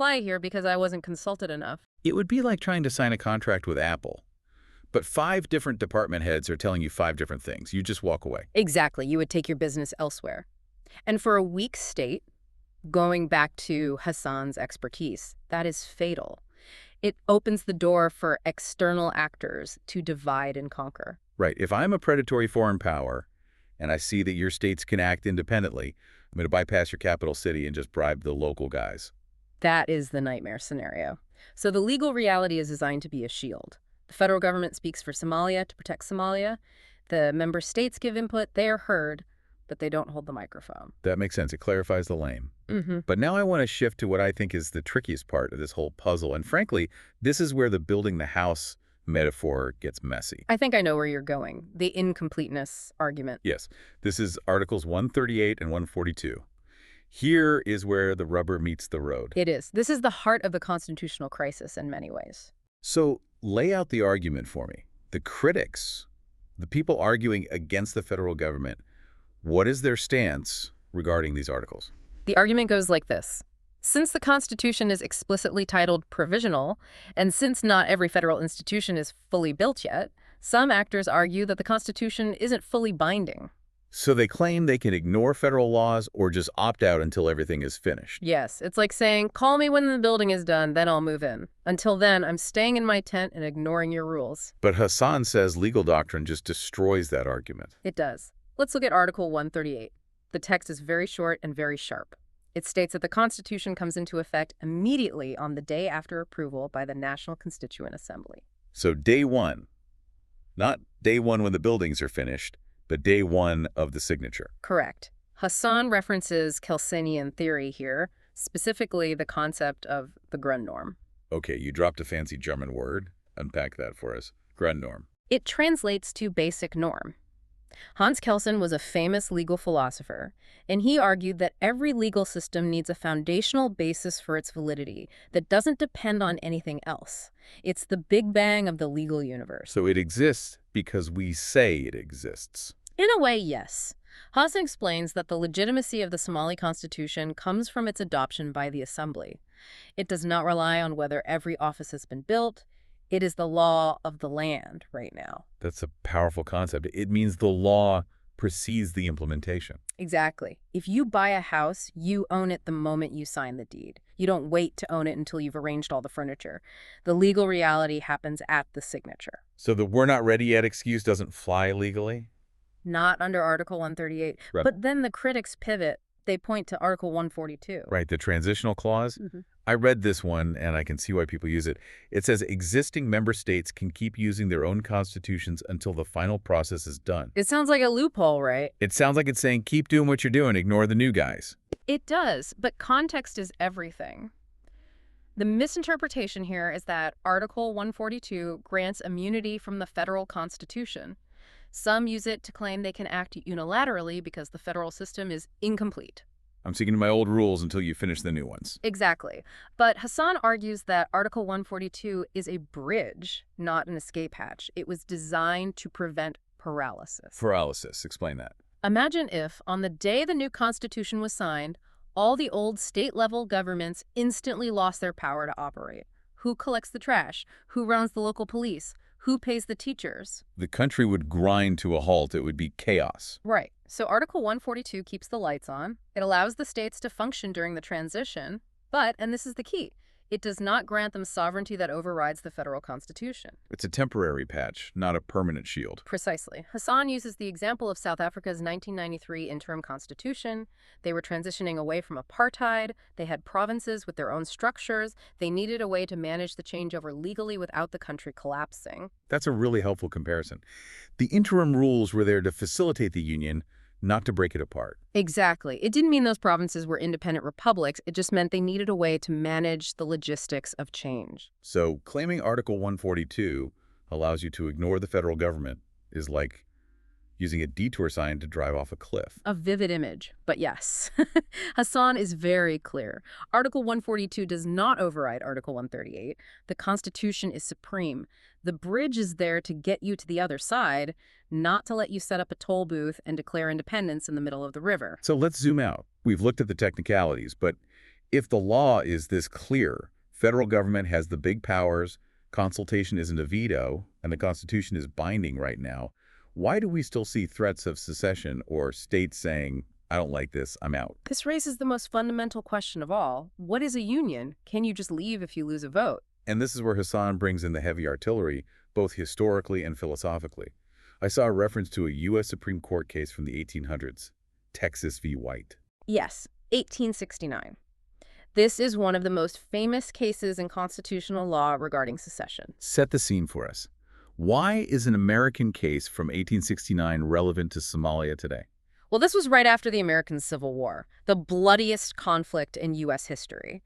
apply here because I wasn't consulted enough. It would be like trying to sign a contract with Apple, but 5 different department heads are telling you 5 different things. You just walk away. Exactly. You would take your business elsewhere. And for a weak state, going back to Hassan's expertise, that is fatal. It opens the door for external actors to divide and conquer. Right. If I'm a predatory foreign power and I see that your states can act independently, I'm going to bypass your capital city and just bribe the local guys. That is the nightmare scenario. So the legal reality is designed to be a shield. The federal government speaks for Somalia to protect Somalia. The member states give input. They are heard, but they don't hold the microphone. That makes sense. It clarifies the lane. Mm-hmm. But now I want to shift to what I think is the trickiest part of this whole puzzle. And frankly, this is where the building the house metaphor gets messy. I think I know where you're going. The incompleteness argument. Yes, this is Articles 138 and 142. Here is where the rubber meets the road. It is. This is the heart of the constitutional crisis in many ways. So lay out the argument for me. The critics, the people arguing against the federal government, what is their stance regarding these articles? The argument goes like this. Since the Constitution is explicitly titled provisional, and since not every federal institution is fully built yet, some actors argue that the Constitution isn't fully binding. So they claim they can ignore federal laws or just opt out until everything is finished. Yes, it's like saying, call me when the building is done, then I'll move in. Until then, I'm staying in my tent and ignoring your rules. But Hassan says legal doctrine just destroys that argument. It does. Let's look at Article 138. The text is very short and very sharp. It states that the Constitution comes into effect immediately on the day after approval by the National Constituent Assembly. So day one, not day one when the buildings are finished, but day one of the signature. Correct. Hassan references Kelsenian theory here, specifically the concept of the Grundnorm. Okay, you dropped a fancy German word. Unpack that for us. Grundnorm. It translates to basic norm. Hans Kelsen was a famous legal philosopher, and he argued that every legal system needs a foundational basis for its validity that doesn't depend on anything else. It's the Big Bang of the legal universe. So it exists because we say it exists. In a way, yes. Hassan explains that the legitimacy of the Somali constitution comes from its adoption by the assembly. It does not rely on whether every office has been built. It is the law of the land right now. That's a powerful concept. It means the law precedes the implementation. Exactly. If you buy a house, you own it the moment you sign the deed. You don't wait to own it until you've arranged all the furniture. The legal reality happens at the signature. So the "we're not ready yet" excuse doesn't fly legally? Not under Article 138. Right. But then the critics pivot. They point to Article 142. Right, the transitional clause. I read this one, and I can see why people use it. It says existing member states can keep using their own constitutions until the final process is done. It sounds like a loophole, right? It sounds like it's saying keep doing what you're doing, ignore the new guys. It does, but context is everything. The misinterpretation here is that Article 142 grants immunity from the federal constitution. Some use it to claim they can act unilaterally because the federal system is incomplete. I'm sticking to my old rules until you finish the new ones. Exactly. But Hassan argues that Article 142 is a bridge, not an escape hatch. It was designed to prevent paralysis. Paralysis. Explain that. Imagine if, on the day the new Constitution was signed, all the old state-level governments instantly lost their power to operate. Who collects the trash? Who runs the local police? Who pays the teachers? The country would grind to a halt. It would be chaos. Right. So Article 142 keeps the lights on. It allows the states to function during the transition. But, and this is the key, it does not grant them sovereignty that overrides the federal constitution. It's a temporary patch, not a permanent shield. Precisely. Hassan uses the example of South Africa's 1993 interim constitution. They were transitioning away from apartheid. They had provinces with their own structures. They needed a way to manage the changeover legally without the country collapsing. That's a really helpful comparison. The interim rules were there to facilitate the union, not to break it apart. Exactly. It didn't mean those provinces were independent republics. It just meant they needed a way to manage the logistics of change. So claiming Article 142 allows you to ignore the federal government is like using a detour sign to drive off a cliff. A vivid image, but yes. Hassan is very clear. Article 142 does not override Article 138. The Constitution is supreme. The bridge is there to get you to the other side, not to let you set up a toll booth and declare independence in the middle of the river. So let's zoom out. We've looked at the technicalities, but If the law is this clear, federal government has the big powers, consultation isn't a veto, and the Constitution is binding right now, why do we still see threats of secession or states saying, I don't like this, I'm out? This raises the most fundamental question of all. What is a union? Can you just leave if you lose a vote? And this is where Hassan brings in the heavy artillery, both historically and philosophically. I saw a reference to a U.S. Supreme Court case from the 1800s, Texas v. White. Yes, 1869. This is one of the most famous cases in constitutional law regarding secession. Set the scene for us. Why is an American case from 1869 relevant to Somalia today? Well, this was right after the American Civil War, the bloodiest conflict in U.S. history.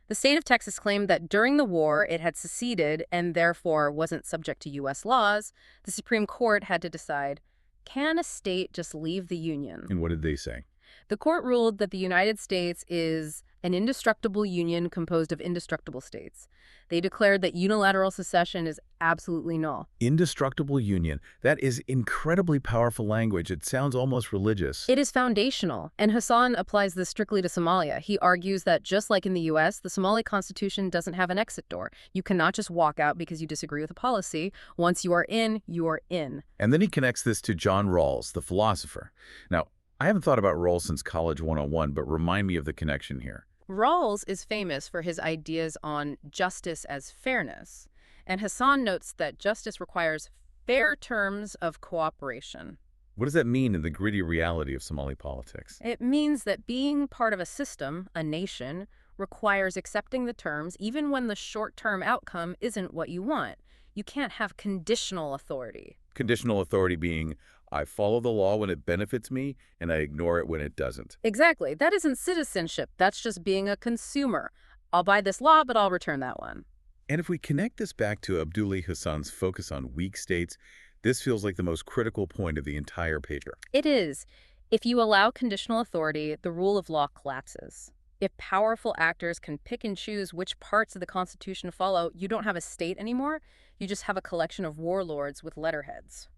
The state of Texas claimed that during the war it had seceded and therefore wasn't subject to U.S. laws. The Supreme Court had to decide, can a state just leave the Union? And what did they say? The court ruled that the United States is an indestructible union composed of indestructible states. They declared that unilateral secession is absolutely null. Indestructible union. That is incredibly powerful language. It sounds almost religious. It is foundational, and Hassan applies this strictly to Somalia. He argues that just like in the U.S., the Somali constitution doesn't have an exit door. You cannot just walk out because you disagree with a policy. Once you are in, you are in. And then he connects this to John Rawls, the philosopher. Now, I haven't thought about Rawls since College 101, but remind me of the connection here. Rawls is famous for his ideas on justice as fairness, and Hassan notes that justice requires fair terms of cooperation. What does that mean in the gritty reality of Somali politics? It means that being part of a system, a nation, requires accepting the terms even when the short-term outcome isn't what you want. You can't have conditional authority. Conditional authority being, I follow the law when it benefits me, and I ignore it when it doesn't. Exactly. That isn't citizenship. That's just being a consumer. I'll buy this law, but I'll return that one. And if we connect this back to Abdullah Hassan's focus on weak states, this feels like the most critical point of the entire paper. It is. If you allow conditional authority, the rule of law collapses. If powerful actors can pick and choose which parts of the Constitution follow, you don't have a state anymore. You just have a collection of warlords with letterheads.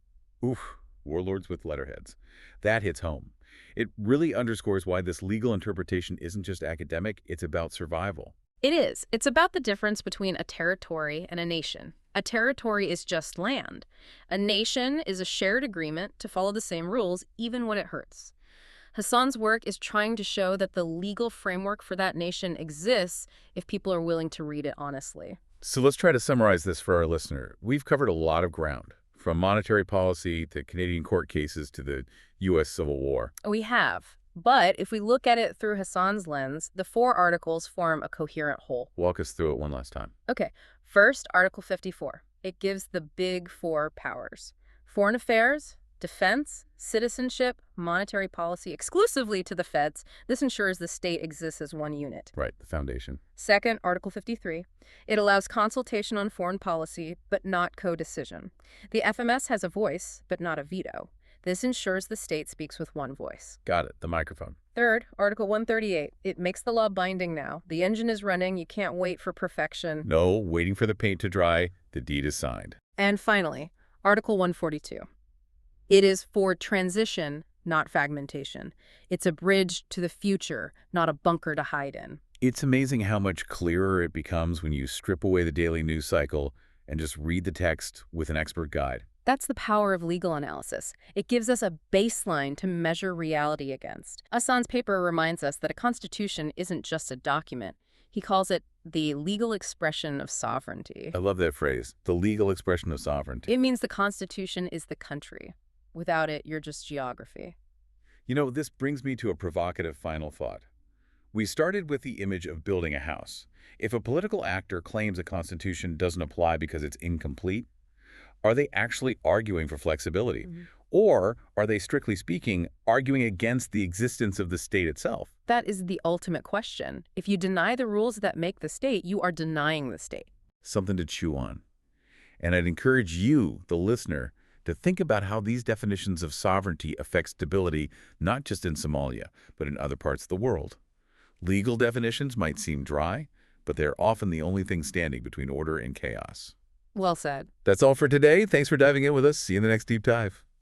Oof, warlords with letterheads. That hits home. It really underscores why this legal interpretation isn't just academic, it's about survival. It is. It's about the difference between a territory and a nation. A territory is just land. A nation is a shared agreement to follow the same rules, even when it hurts. Hassan's work is trying to show that the legal framework for that nation exists if people are willing to read it honestly. So let's try to summarize this for our listener. We've covered a lot of ground, from monetary policy to Canadian court cases to the U.S. Civil War. We have. But if we look at it through Hassan's lens, the 4 articles form a coherent whole. Walk us through it one last time. Okay. First, Article 54. It gives the big 4 powers: foreign affairs, defense, citizenship, monetary policy, exclusively to the feds. This ensures the state exists as one unit. Right, the foundation. Second, Article 53. It allows consultation on foreign policy, but not co-decision. The FMS has a voice, but not a veto. This ensures the state speaks with one voice. Got it, the microphone. Third, Article 138. It makes the law binding now. The engine is running. You can't wait for perfection. No, waiting for the paint to dry. The deed is signed. And finally, Article 142. It is for transition, not fragmentation. It's a bridge to the future, not a bunker to hide in. It's amazing how much clearer it becomes when you strip away the daily news cycle and just read the text with an expert guide. That's the power of legal analysis. It gives us a baseline to measure reality against. Hassan's paper reminds us that a constitution isn't just a document. He calls it the legal expression of sovereignty. I love that phrase, the legal expression of sovereignty. It means the Constitution is the country. Without it, you're just geography. You know, this brings me to a provocative final thought. We started with the image of building a house. If a political actor claims a constitution doesn't apply because it's incomplete, are they actually arguing for flexibility? Or are they, strictly speaking, arguing against the existence of the state itself? That is the ultimate question. If you deny the rules that make the state, you are denying the state. Something to chew on. And I'd encourage you, the listener, to think about how these definitions of sovereignty affect stability, not just in Somalia, but in other parts of the world. Legal definitions might seem dry, but they're often the only thing standing between order and chaos. Well said. That's all for today. Thanks for diving in with us. See you in the next deep dive.